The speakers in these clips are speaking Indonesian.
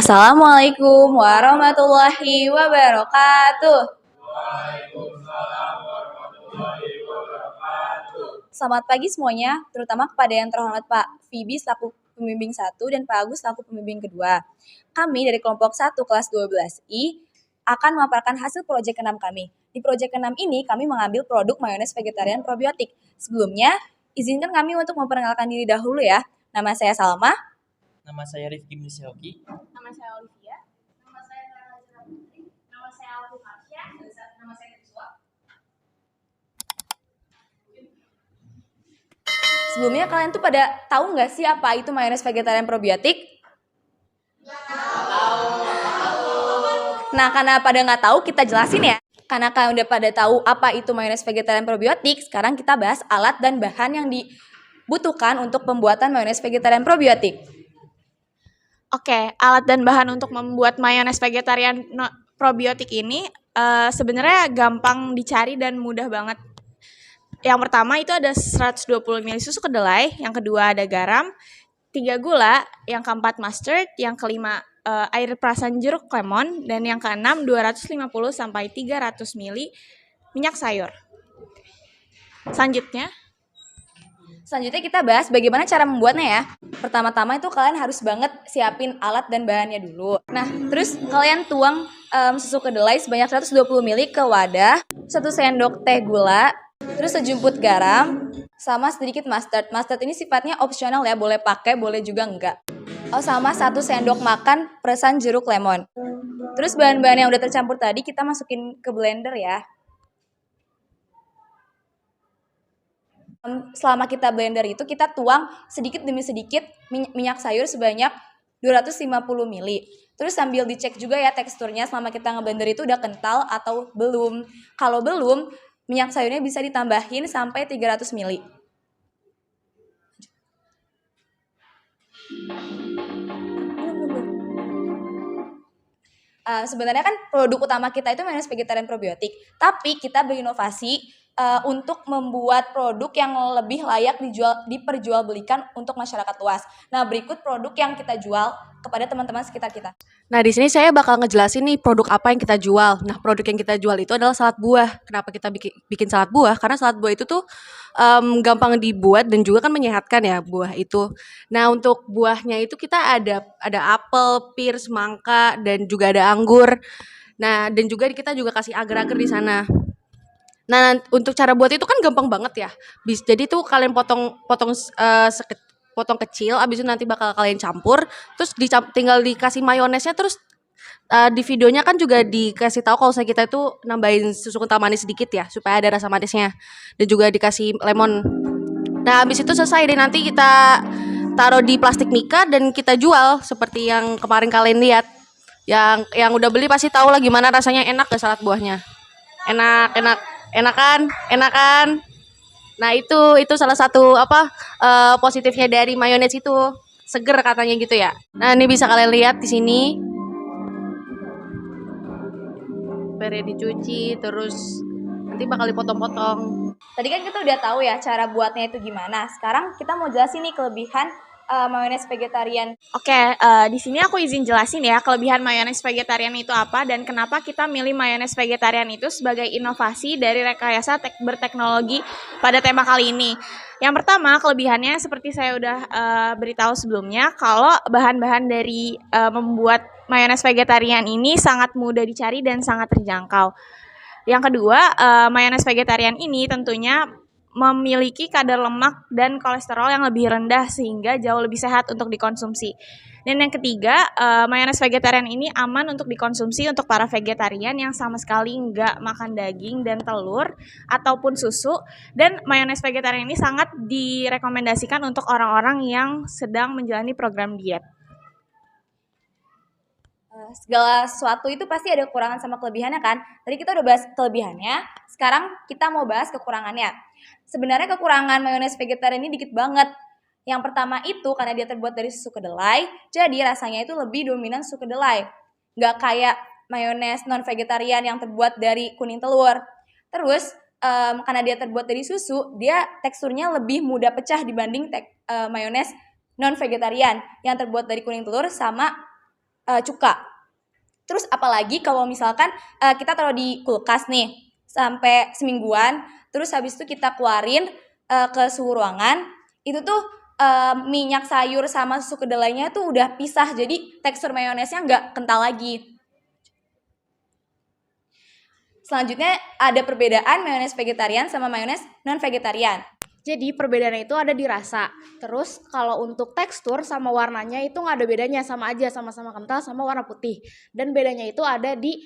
Assalamualaikum warahmatullahi wabarakatuh. Selamat pagi semuanya, terutama kepada yang terhormat Pak Fibi selaku pembimbing 1 dan Pak Agus selaku pembimbing kedua. Kami dari kelompok 1 kelas 12I akan memaparkan hasil proyek ke-6 kami. Di proyek ke-6 ini kami mengambil produk mayones vegetarian probiotik. Sebelumnya, izinkan kami untuk memperkenalkan diri dahulu ya. Nama saya Salma. Nama saya Rifki Misehoki. Nama saya Olivia. Nama saya Rana Putri. Nama saya Alfi Marsha. Nama saya Rizwa. Sebelumnya kalian tuh pada tahu nggak sih apa itu mayones vegetarian probiotik? Nah, karena pada nggak tahu, kita jelasin ya. Karena kalian udah pada tahu apa itu mayones vegetarian probiotik, sekarang kita bahas alat dan bahan yang dibutuhkan untuk pembuatan mayones vegetarian probiotik. Oke, alat dan bahan untuk membuat mayones vegetarian probiotik ini sebenarnya gampang dicari dan mudah banget. Yang pertama itu ada 120 ml susu kedelai, yang kedua ada garam, 3 gula, yang keempat mustard, yang kelima air perasan jeruk lemon, dan yang keenam 250 sampai 300 ml minyak sayur. Selanjutnya kita bahas bagaimana cara membuatnya ya. Pertama-tama itu kalian harus banget siapin alat dan bahannya dulu. Nah, terus kalian tuang susu kedelai sebanyak 120 ml ke wadah, 1 sendok teh gula, terus sejumput garam, sama sedikit mustard. Mustard ini sifatnya opsional ya, boleh pakai, boleh juga enggak. Oh, sama 1 sendok makan perasan jeruk lemon. Terus bahan-bahan yang udah tercampur tadi kita masukin ke blender ya. Selama kita blender itu kita tuang sedikit demi sedikit minyak sayur sebanyak 250 ml. Terus sambil dicek juga ya teksturnya selama kita ngeblender itu udah kental atau belum. Kalau belum, minyak sayurnya bisa ditambahin sampai 300 ml. Sebenarnya kan produk utama kita itu mayones vegetarian probiotik, tapi kita berinovasi untuk membuat produk yang lebih layak diperjualbelikan untuk masyarakat luas. Nah, berikut produk yang kita jual kepada teman-teman sekitar kita. Nah, di sini saya bakal ngejelasin nih produk apa yang kita jual. Nah, produk yang kita jual itu adalah salad buah. Kenapa kita bikin salad buah? Karena salad buah itu tuh gampang dibuat dan juga kan menyehatkan ya buah itu. Nah, untuk buahnya itu kita ada apel, pir, semangka, dan juga ada anggur. Nah, dan juga kita juga kasih agar-agar di sana. Nah, untuk cara buat itu kan gampang banget ya. Jadi tuh kalian potong kecil, abis itu nanti bakal kalian campur, terus tinggal dikasih mayonesnya, terus di videonya kan juga dikasih tahu kalau kita itu nambahin susu kental manis sedikit ya, supaya ada rasa manisnya, dan juga dikasih lemon. Nah, abis itu selesai deh, nanti kita taruh di plastik mika dan kita jual seperti yang kemarin kalian lihat. Yang udah beli pasti tahu lah gimana rasanya, enak gak salad buahnya? Enak kan? Nah, itu salah satu positifnya dari mayones itu, seger katanya gitu ya. Nah, ini bisa kalian lihat di sini. Pere dicuci, terus nanti bakal dipotong-potong. Tadi kan kita udah tahu ya cara buatnya itu gimana. Sekarang kita mau jelasin nih kelebihan mayones vegetarian. Oke, di sini aku izin jelasin ya kelebihan mayones vegetarian itu apa dan kenapa kita milih mayones vegetarian itu sebagai inovasi dari rekayasa berteknologi pada tema kali ini. Yang pertama, kelebihannya seperti saya udah beritahu sebelumnya, kalau bahan-bahan dari membuat mayones vegetarian ini sangat mudah dicari dan sangat terjangkau. Yang kedua, mayones vegetarian ini tentunya memiliki kadar lemak dan kolesterol yang lebih rendah sehingga jauh lebih sehat untuk dikonsumsi. Dan yang ketiga, mayones vegetarian ini aman untuk dikonsumsi untuk para vegetarian yang sama sekali nggak makan daging dan telur ataupun susu. Dan mayones vegetarian ini sangat direkomendasikan untuk orang-orang yang sedang menjalani program diet. Segala sesuatu itu pasti ada kekurangan sama kelebihannya kan. Tadi kita udah bahas kelebihannya, sekarang kita mau bahas kekurangannya. Sebenarnya kekurangan mayones vegetarian ini dikit banget. Yang pertama itu karena dia terbuat dari susu kedelai, jadi rasanya itu lebih dominan susu kedelai. Nggak kayak mayones non-vegetarian yang terbuat dari kuning telur. Terus karena dia terbuat dari susu, dia teksturnya lebih mudah pecah dibanding mayones non-vegetarian yang terbuat dari kuning telur sama cuka. Terus apalagi kalau misalkan kita taruh di kulkas nih sampai semingguan, terus habis itu kita keluarin ke suhu ruangan, itu tuh minyak sayur sama susu kedelainya tuh udah pisah, jadi tekstur mayonesnya nggak kental lagi. Selanjutnya ada perbedaan mayones vegetarian sama mayones non-vegetarian. Jadi perbedaannya itu ada di rasa. Terus kalau untuk tekstur sama warnanya itu nggak ada bedanya, sama aja, sama-sama kental sama warna putih. Dan bedanya itu ada di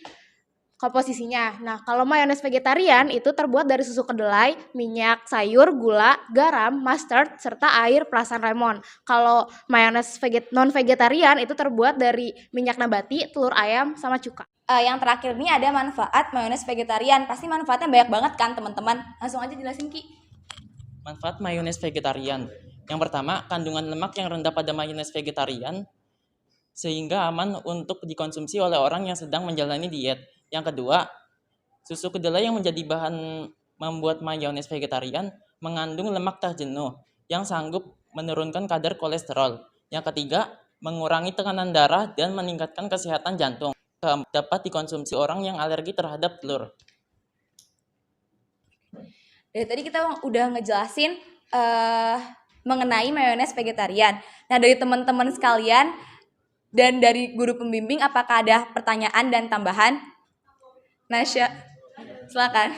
komposisinya. Nah, kalau mayones vegetarian itu terbuat dari susu kedelai, minyak sayur, gula, garam, mustard, serta air perasan lemon. Kalau mayones non-vegetarian itu terbuat dari minyak nabati, telur ayam, sama cuka. Yang terakhir nih ada manfaat mayones vegetarian. Pasti manfaatnya banyak banget kan teman-teman. Langsung aja jelasin Ki. Manfaat mayones vegetarian. Yang pertama, kandungan lemak yang rendah pada mayones vegetarian sehingga aman untuk dikonsumsi oleh orang yang sedang menjalani diet. Yang kedua, susu kedelai yang menjadi bahan membuat mayones vegetarian mengandung lemak tak jenuh yang sanggup menurunkan kadar kolesterol. Yang ketiga, mengurangi tekanan darah dan meningkatkan kesehatan jantung. Dapat dikonsumsi orang yang alergi terhadap telur. Dari tadi kita udah ngejelasin mengenai mayones vegetarian. Nah, dari teman-teman sekalian dan dari guru pembimbing, apakah ada pertanyaan dan tambahan? Nasya, silakan.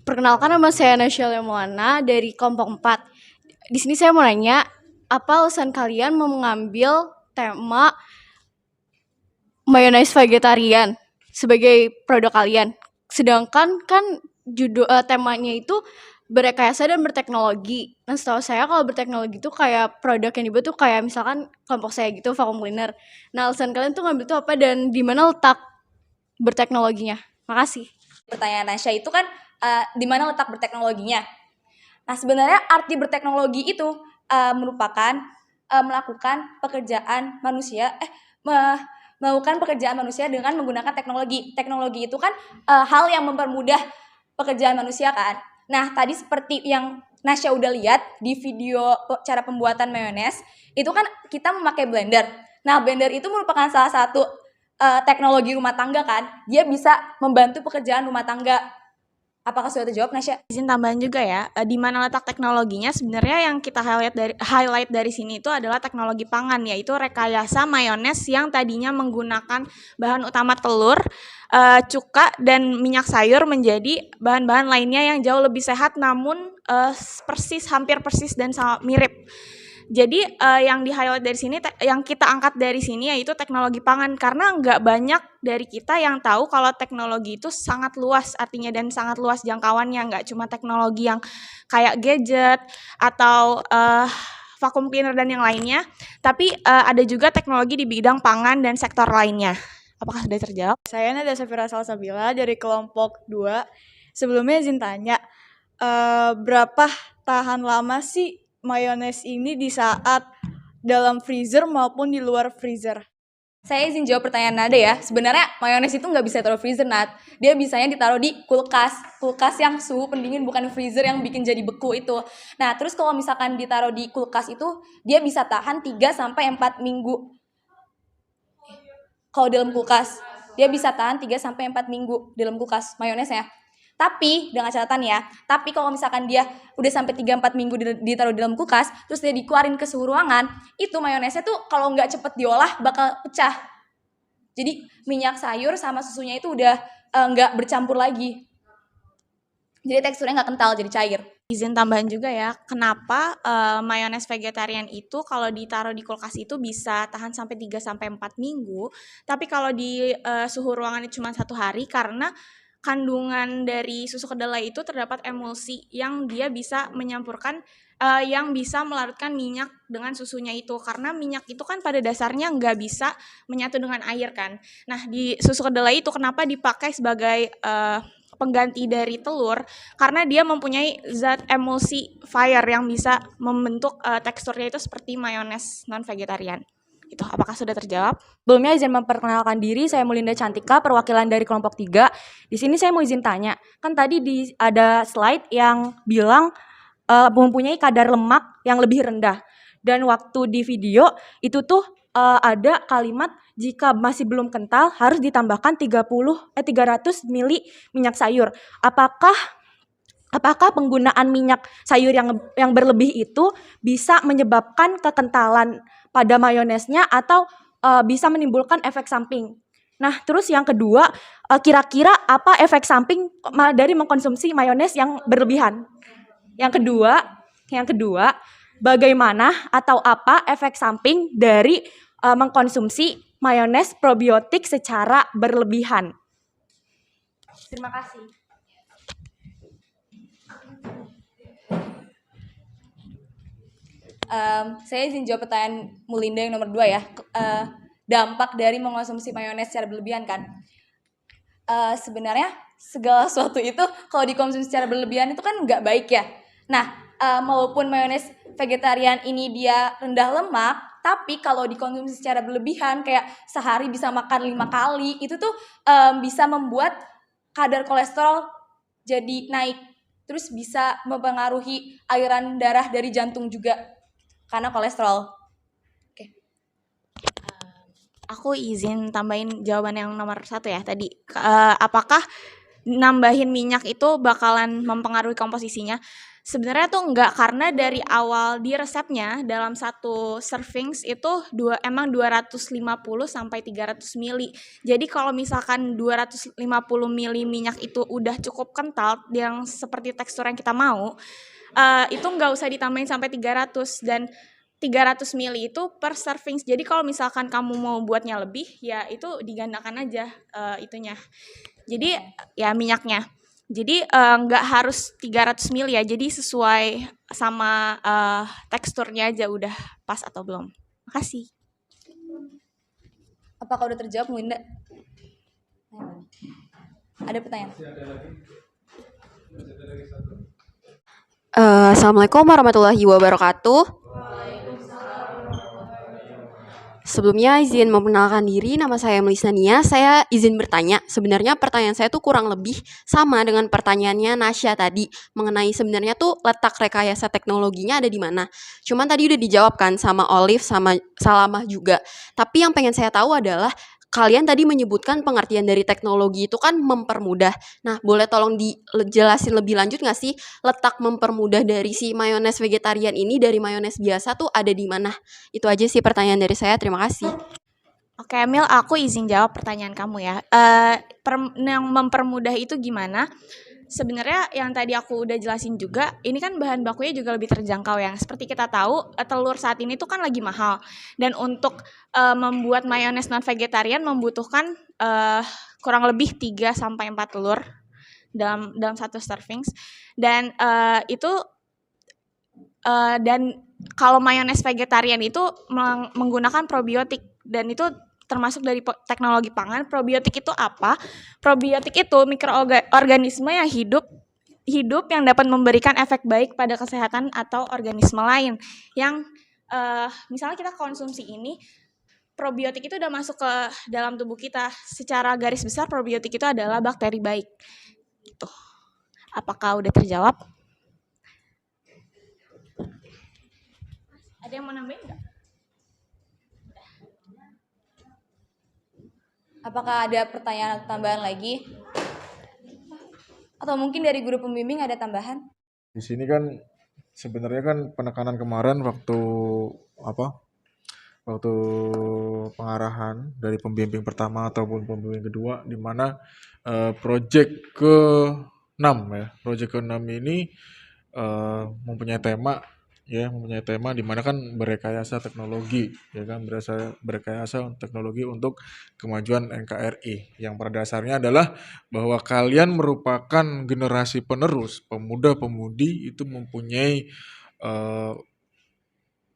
Perkenalkan, nama saya Nasya Lemoana dari kelompok 4. Di sini saya mau nanya, apa alasan kalian mau mengambil tema mayones vegetarian sebagai produk kalian? Sedangkan kan temanya itu berrekayasa dan berteknologi. Nah, setahu saya kalau berteknologi itu kayak produk yang dibuat tuh kayak misalkan kelompok saya gitu, vacuum cleaner. Nah, alasan kalian tuh ngambil tuh apa dan di mana letak berteknologinya? Makasih. Pertanyaan Nasya itu kan di mana letak berteknologinya. Nah, sebenarnya arti berteknologi itu merupakan melakukan pekerjaan manusia melakukan pekerjaan manusia dengan menggunakan teknologi. Teknologi itu kan hal yang mempermudah pekerjaan manusia kan. Nah, tadi seperti yang Nasya udah lihat di video cara pembuatan mayones, itu kan kita memakai blender. Nah, blender itu merupakan salah satu teknologi rumah tangga kan. Dia bisa membantu pekerjaan rumah tangga. Apakah sudah terjawab, Nasya? Izin tambahan juga ya, di mana letak teknologinya sebenarnya yang kita highlight dari sini itu adalah teknologi pangan, yaitu rekayasa mayones yang tadinya menggunakan bahan utama telur, cuka, dan minyak sayur menjadi bahan-bahan lainnya yang jauh lebih sehat namun hampir persis dan mirip. Jadi yang di-highlight dari sini, yang kita angkat dari sini yaitu teknologi pangan, karena nggak banyak dari kita yang tahu kalau teknologi itu sangat luas artinya dan sangat luas jangkauannya, nggak cuma teknologi yang kayak gadget atau vacuum cleaner dan yang lainnya, tapi ada juga teknologi di bidang pangan dan sektor lainnya. Apakah sudah terjawab? Saya Nada Safira Salsabila dari kelompok 2. Sebelumnya izin tanya, berapa tahan lama sih mayones ini di saat dalam freezer maupun di luar freezer? Saya izin jawab pertanyaan Nada ya. Sebenarnya mayones itu nggak bisa taruh freezer, Nad. Dia bisanya ditaruh di kulkas. Kulkas yang suhu pendingin, bukan freezer yang bikin jadi beku itu. Nah, terus kalau misalkan ditaruh di kulkas itu, dia bisa tahan 3-4 minggu. Kalau dalam kulkas, dia bisa tahan 3-4 minggu dalam kulkas mayonesnya. Tapi dengan catatan ya, tapi kalau misalkan dia udah sampai 3-4 minggu ditaruh di dalam kulkas, terus dia dikeluarin ke suhu ruangan, itu mayonesnya tuh kalau nggak cepet diolah bakal pecah. Jadi minyak sayur sama susunya itu udah nggak bercampur lagi. Jadi teksturnya nggak kental, jadi cair. Izin tambahan juga ya, kenapa mayones vegetarian itu kalau ditaruh di kulkas itu bisa tahan sampai 3-4 minggu, tapi kalau di suhu ruangan itu cuma 1 hari, karena kandungan dari susu kedelai itu terdapat emulsi yang dia bisa menyampurkan, yang bisa melarutkan minyak dengan susunya itu. Karena minyak itu kan pada dasarnya nggak bisa menyatu dengan air kan. Nah, di susu kedelai itu kenapa dipakai sebagai pengganti dari telur? Karena dia mempunyai zat emulsifier yang bisa membentuk teksturnya itu seperti mayones non-vegetarian. Itu apakah sudah terjawab? Sebelumnya izin memperkenalkan diri, saya Mulinda Cantika, perwakilan dari kelompok 3. Di sini saya mau izin tanya, kan tadi ada slide yang bilang mempunyai kadar lemak yang lebih rendah. Dan waktu di video itu tuh ada kalimat jika masih belum kental harus ditambahkan 300 mili minyak sayur. Apakah penggunaan minyak sayur yang berlebih itu bisa menyebabkan kekentalan pada mayonesnya atau bisa menimbulkan efek samping? Nah, terus yang kedua, kira-kira apa efek samping dari mengkonsumsi mayones yang berlebihan? Yang kedua, bagaimana atau apa efek samping dari mengkonsumsi mayones probiotik secara berlebihan? Terima kasih. Saya izin jawab pertanyaan Mulinda yang nomor 2 ya. Dampak dari mengkonsumsi mayones secara berlebihan kan. Sebenarnya segala sesuatu itu kalau dikonsumsi secara berlebihan itu kan nggak baik ya. Nah, walaupun mayones vegetarian ini dia rendah lemak, tapi kalau dikonsumsi secara berlebihan kayak sehari bisa makan 5 kali, itu tuh bisa membuat kadar kolesterol jadi naik. Terus bisa mempengaruhi aliran darah dari jantung juga karena kolesterol. Aku izin tambahin jawaban yang nomor 1 ya tadi. Apakah nambahin minyak itu bakalan mempengaruhi komposisinya? Sebenarnya tuh enggak, karena dari awal di resepnya dalam satu servings itu emang 250 sampai 300 mili. Jadi kalau misalkan 250 mili minyak itu udah cukup kental yang seperti tekstur yang kita mau, itu nggak usah ditambahin sampai 300, dan 300 mili itu per servings. Jadi kalau misalkan kamu mau buatnya lebih, ya itu digandakan aja itunya. Jadi ya minyaknya. Jadi nggak harus 300 mili ya. Jadi sesuai sama teksturnya aja udah pas atau belum. Makasih. Apakah udah terjawab, Linda? Ada pertanyaan? Assalamualaikum warahmatullahi wabarakatuh. Sebelumnya izin memperkenalkan diri, nama saya Melisa Nia. Saya izin bertanya, sebenarnya pertanyaan saya tuh kurang lebih sama dengan pertanyaannya Nasya tadi, mengenai sebenarnya tuh letak rekayasa teknologinya ada di mana. Cuman tadi udah dijawab kan sama Olive sama Salamah juga. Tapi yang pengen saya tahu adalah kalian tadi menyebutkan pengertian dari teknologi itu kan mempermudah. Nah, boleh tolong dijelasin lebih lanjut nggak sih letak mempermudah dari si mayones vegetarian ini dari mayones biasa tuh ada di mana? Itu aja sih pertanyaan dari saya. Terima kasih. Oke, Emil, aku izin jawab pertanyaan kamu ya. Yang mempermudah itu gimana? Sebenarnya yang tadi aku udah jelasin juga, ini kan bahan bakunya juga lebih terjangkau ya. Seperti kita tahu, telur saat ini tuh kan lagi mahal. Dan untuk membuat mayones non-vegetarian membutuhkan kurang lebih 3 sampai 4 telur dalam satu servings. Dan dan kalau mayones vegetarian itu menggunakan probiotik, dan itu termasuk dari teknologi pangan. Probiotik itu apa? Probiotik itu mikroorganisme yang hidup yang dapat memberikan efek baik pada kesehatan atau organisme lain. Yang misalnya kita konsumsi ini, probiotik itu udah masuk ke dalam tubuh kita. Secara garis besar probiotik itu adalah bakteri baik. Gitu. Apakah udah terjawab? Ada yang mau nambahin nggak? Apakah ada pertanyaan tambahan lagi? Atau mungkin dari guru pembimbing ada tambahan? Di sini kan sebenarnya kan penekanan kemarin waktu pengarahan dari pembimbing pertama ataupun pembimbing kedua, di mana proyek ke-6 ya. Proyek ke-6 ini mempunyai tema di mana kan berekayasa teknologi, ya kan, berekayasa teknologi untuk kemajuan NKRI, yang pada dasarnya adalah bahwa kalian merupakan generasi penerus, pemuda-pemudi itu mempunyai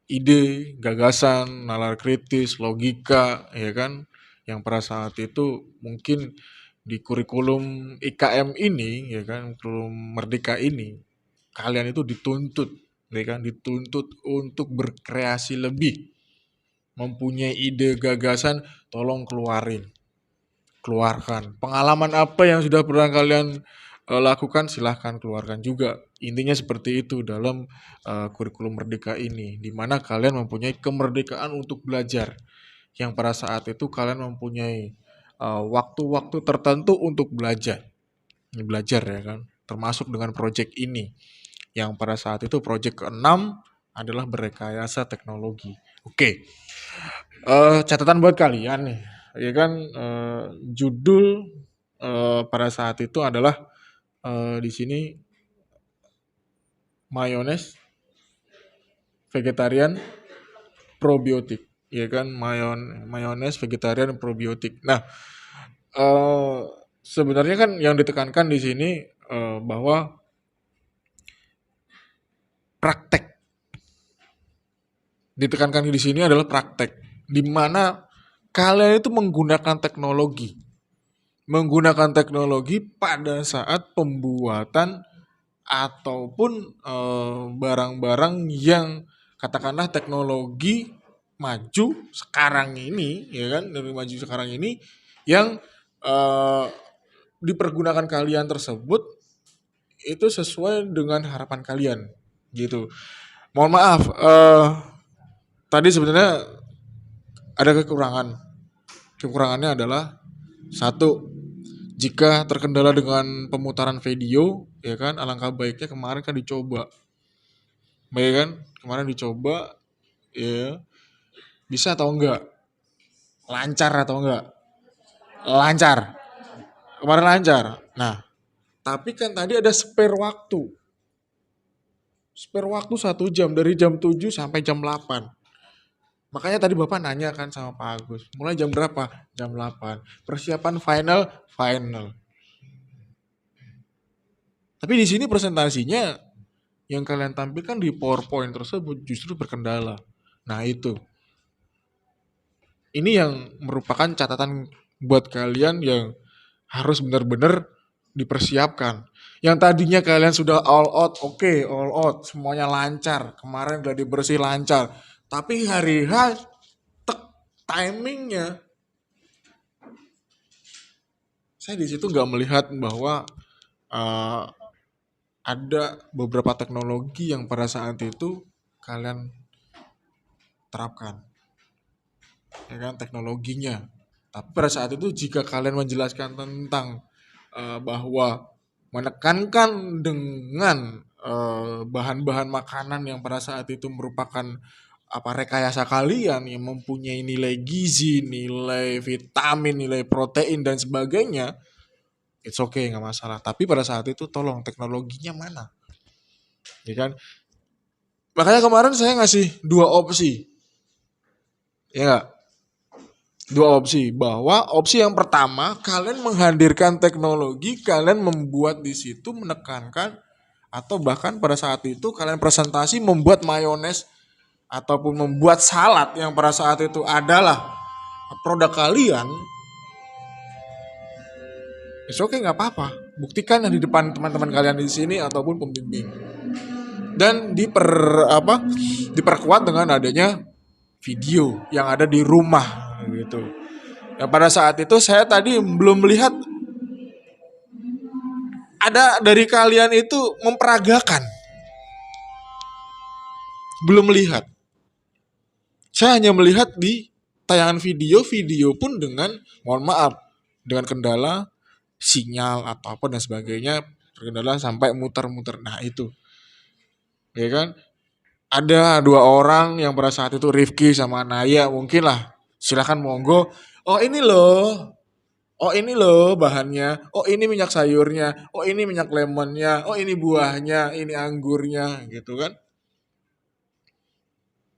ide, gagasan, nalar kritis, logika, ya kan, yang pada saat itu mungkin di kurikulum IKM ini, ya kan, kurikulum Merdeka ini, kalian itu dituntut untuk berkreasi lebih, mempunyai ide, gagasan, tolong keluarkan. Pengalaman apa yang sudah pernah kalian lakukan, silahkan keluarkan juga. Intinya seperti itu dalam kurikulum Merdeka ini, di mana kalian mempunyai kemerdekaan untuk belajar. yang pada saat itu kalian mempunyai waktu-waktu tertentu untuk belajar. Belajar ya kan, termasuk dengan project ini. Yang pada saat itu project ke-6 adalah berrekayasa teknologi. Oke. Catatan buat kalian nih, ya kan, judul pada saat itu adalah di sini mayones vegetarian probiotik, ya kan, mayones vegetarian probiotik. Nah, sebenarnya kan yang ditekankan di sini bahwa praktek. Ditekankan di sini adalah praktek, di mana kalian itu menggunakan teknologi pada saat pembuatan ataupun barang-barang yang katakanlah teknologi maju sekarang ini, ya kan, dari maju sekarang ini yang dipergunakan kalian tersebut itu sesuai dengan harapan kalian, gitu. Mohon maaf, tadi sebenarnya ada kekurangan. Kekurangannya adalah satu, jika terkendala dengan pemutaran video, ya kan, alangkah baiknya kemarin kan dicoba, ya kan, kemarin dicoba, ya, bisa atau enggak, lancar atau enggak, lancar, kemarin lancar. Nah, tapi kan tadi ada spare waktu 1 jam, dari jam 7 sampai jam 8. Makanya tadi Bapak nanya kan sama Pak Agus, mulai jam berapa? Jam 8. Persiapan final. Tapi di sini presentasinya yang kalian tampilkan di PowerPoint tersebut justru berkendala. Nah, itu. Ini yang merupakan catatan buat kalian yang harus benar-benar dipersiapkan. Yang tadinya kalian sudah all out, oke, all out, semuanya lancar. Kemarin udah dibersih lancar. Tapi hari H, timingnya, saya di situ nggak melihat bahwa ada beberapa teknologi yang pada saat itu kalian terapkan, ya kan, teknologinya. Tapi pada saat itu jika kalian menjelaskan tentang bahwa menekankan dengan bahan-bahan makanan yang pada saat itu merupakan rekayasa kalian yang mempunyai nilai gizi, nilai vitamin, nilai protein dan sebagainya, it's okay, nggak masalah. Tapi pada saat itu tolong teknologinya mana, ya kan? Makanya kemarin saya ngasih 2 opsi, ya nggak? 2 opsi, bahwa opsi yang pertama kalian menghadirkan teknologi, kalian membuat di situ, menekankan, atau bahkan pada saat itu kalian presentasi membuat mayones ataupun membuat salad yang pada saat itu adalah produk kalian, oke, nggak apa-apa. Buktikan di depan teman-teman kalian di sini ataupun pembimbing. Dan diperkuat dengan adanya video yang ada di rumah, gitu. Yang pada saat itu saya tadi belum melihat ada dari kalian itu memperagakan. Belum melihat. Saya hanya melihat di tayangan video pun dengan, mohon maaf, dengan kendala sinyal atau apa dan sebagainya, terkendala sampai muter-muter. Nah, itu. Ya kan? Ada 2 orang yang pada saat itu, Rifki sama Naya, mungkin lah, silakan monggo. Oh ini loh bahannya, oh ini minyak sayurnya, oh ini minyak lemonnya, oh ini buahnya, ini anggurnya, gitu kan.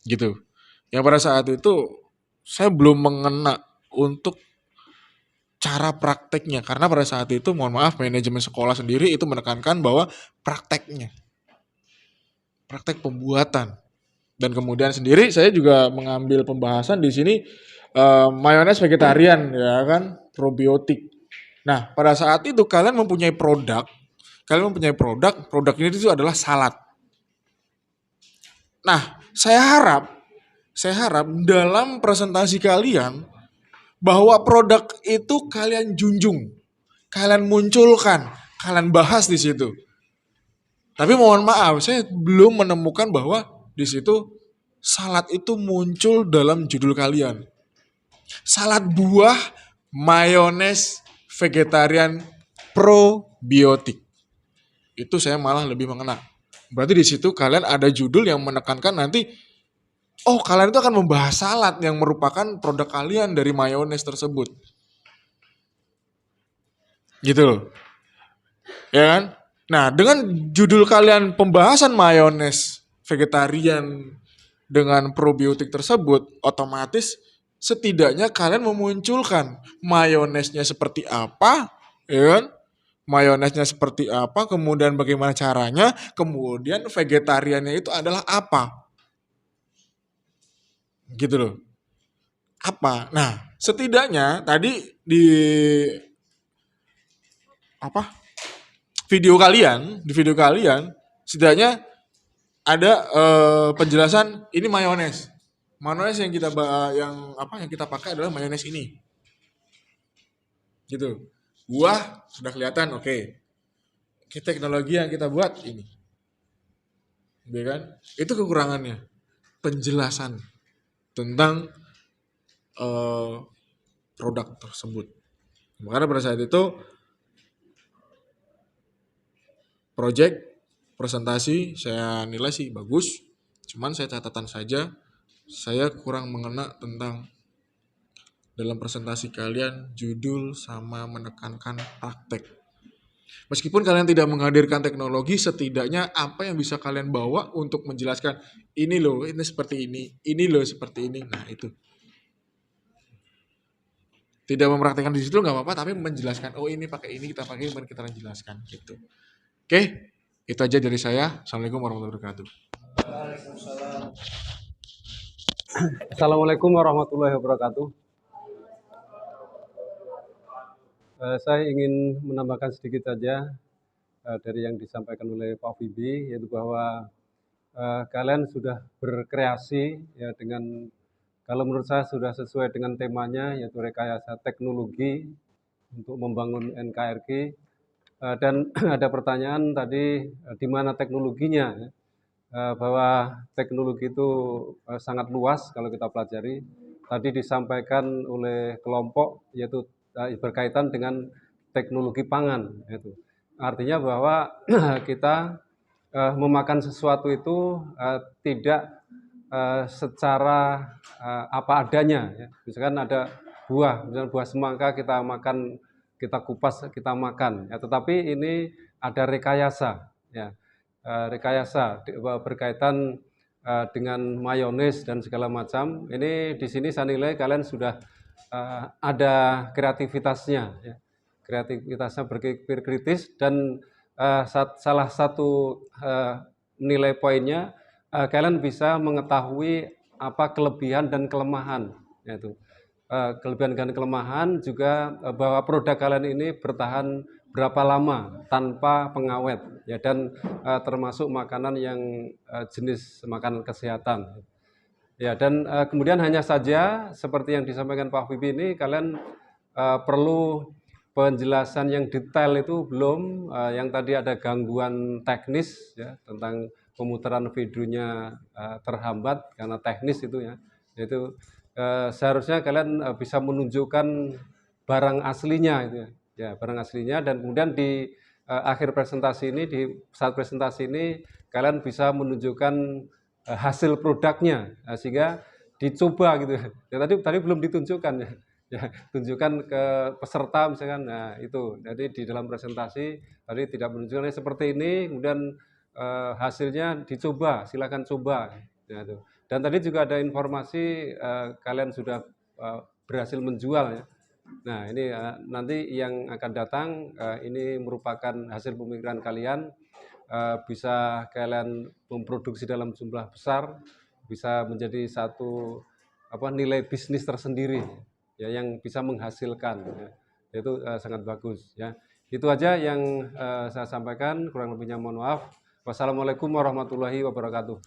Gitu. Yang pada saat itu saya belum mengena untuk cara prakteknya, karena pada saat itu, mohon maaf, manajemen sekolah sendiri itu menekankan bahwa prakteknya, praktek pembuatan. Dan kemudian sendiri saya juga mengambil pembahasan di sini mayones vegetarian, ya kan, probiotik. Nah, pada saat itu kalian mempunyai produk ini itu adalah salad. Nah, saya harap dalam presentasi kalian bahwa produk itu kalian junjung, kalian munculkan, kalian bahas di situ. Tapi mohon maaf, saya belum menemukan bahwa di situ salad itu muncul dalam judul kalian. Salad buah, mayones vegetarian probiotik. Itu saya malah lebih mengena. Berarti di situ kalian ada judul yang menekankan nanti, oh kalian itu akan membahas salad yang merupakan produk kalian dari mayones tersebut. Gitu loh. Ya kan? Nah, dengan judul kalian pembahasan mayones vegetarian dengan probiotik tersebut, otomatis setidaknya kalian memunculkan mayonesnya seperti apa, ya kan? Mayonesnya seperti apa, kemudian bagaimana caranya, kemudian vegetariannya itu adalah apa. Gitu loh. Apa? Nah, setidaknya tadi di apa? di video kalian setidaknya ada penjelasan ini mayones. Mayones yang kita pakai adalah mayones ini. Gitu. Buah sudah kelihatan, oke. Teknologi yang kita buat ini. Ya kan? Itu kekurangannya. Penjelasan tentang produk tersebut. Makanya pada saat itu project presentasi saya nilai sih bagus, cuman saya catatan saja saya kurang mengena tentang dalam presentasi kalian judul sama menekankan praktek. Meskipun kalian tidak menghadirkan teknologi, setidaknya apa yang bisa kalian bawa untuk menjelaskan ini loh, ini seperti ini loh seperti ini. Nah itu. Tidak mempraktekkan di situ nggak apa-apa, tapi menjelaskan oh ini pakai ini kita pakai baru kita jelaskan gitu. Oke, itu aja dari saya. Assalamualaikum warahmatullahi wabarakatuh. Assalamualaikum warahmatullahi wabarakatuh. Saya ingin menambahkan sedikit saja dari yang disampaikan oleh Pak Wibi, yaitu bahwa kalian sudah berkreasi ya dengan, kalau menurut saya sudah sesuai dengan temanya, yaitu rekayasa teknologi untuk membangun NKRI. Dan ada pertanyaan tadi di mana teknologinya, ya? Bahwa teknologi itu sangat luas kalau kita pelajari. Tadi disampaikan oleh kelompok yaitu berkaitan dengan teknologi pangan. Yaitu. Artinya bahwa kita memakan sesuatu itu tidak secara apa adanya. Ya. Misalkan ada buah, misalkan buah semangka kita makan, kita kupas, kita makan. Ya, tetapi ini ada rekayasa, ya, rekayasa berkaitan dengan mayones dan segala macam. Ini di sini saya nilai kalian sudah ada kreativitasnya, ya. Kreativitasnya berpikir kritis dan salah satu nilai poinnya kalian bisa mengetahui apa kelebihan dan kelemahan, yaitu. Kelebihan dan kelemahan juga bahwa produk kalian ini bertahan berapa lama tanpa pengawet ya, dan termasuk makanan yang jenis makanan kesehatan ya, dan kemudian hanya saja seperti yang disampaikan Pak Wibi ini kalian perlu penjelasan yang detail itu belum, yang tadi ada gangguan teknis ya tentang pemutaran videonya terhambat karena teknis itu ya, yaitu seharusnya kalian bisa menunjukkan barang aslinya itu ya, barang aslinya, dan kemudian di akhir presentasi ini, di saat presentasi ini kalian bisa menunjukkan hasil produknya sehingga dicoba gitu ya. Tadi belum ditunjukkan ya. Ya, tunjukkan ke peserta misalkan. Nah, itu. Jadi di dalam presentasi tadi tidak menunjukkan seperti ini, kemudian hasilnya dicoba, silakan coba ya, itu. Dan tadi juga ada informasi kalian sudah berhasil menjual ya. Nah ini nanti yang akan datang ini merupakan hasil pemikiran kalian, bisa kalian memproduksi dalam jumlah besar, bisa menjadi satu nilai bisnis tersendiri ya yang bisa menghasilkan ya. Itu sangat bagus ya. Itu aja yang saya sampaikan, kurang lebihnya mohon maaf. Wassalamualaikum warahmatullahi wabarakatuh.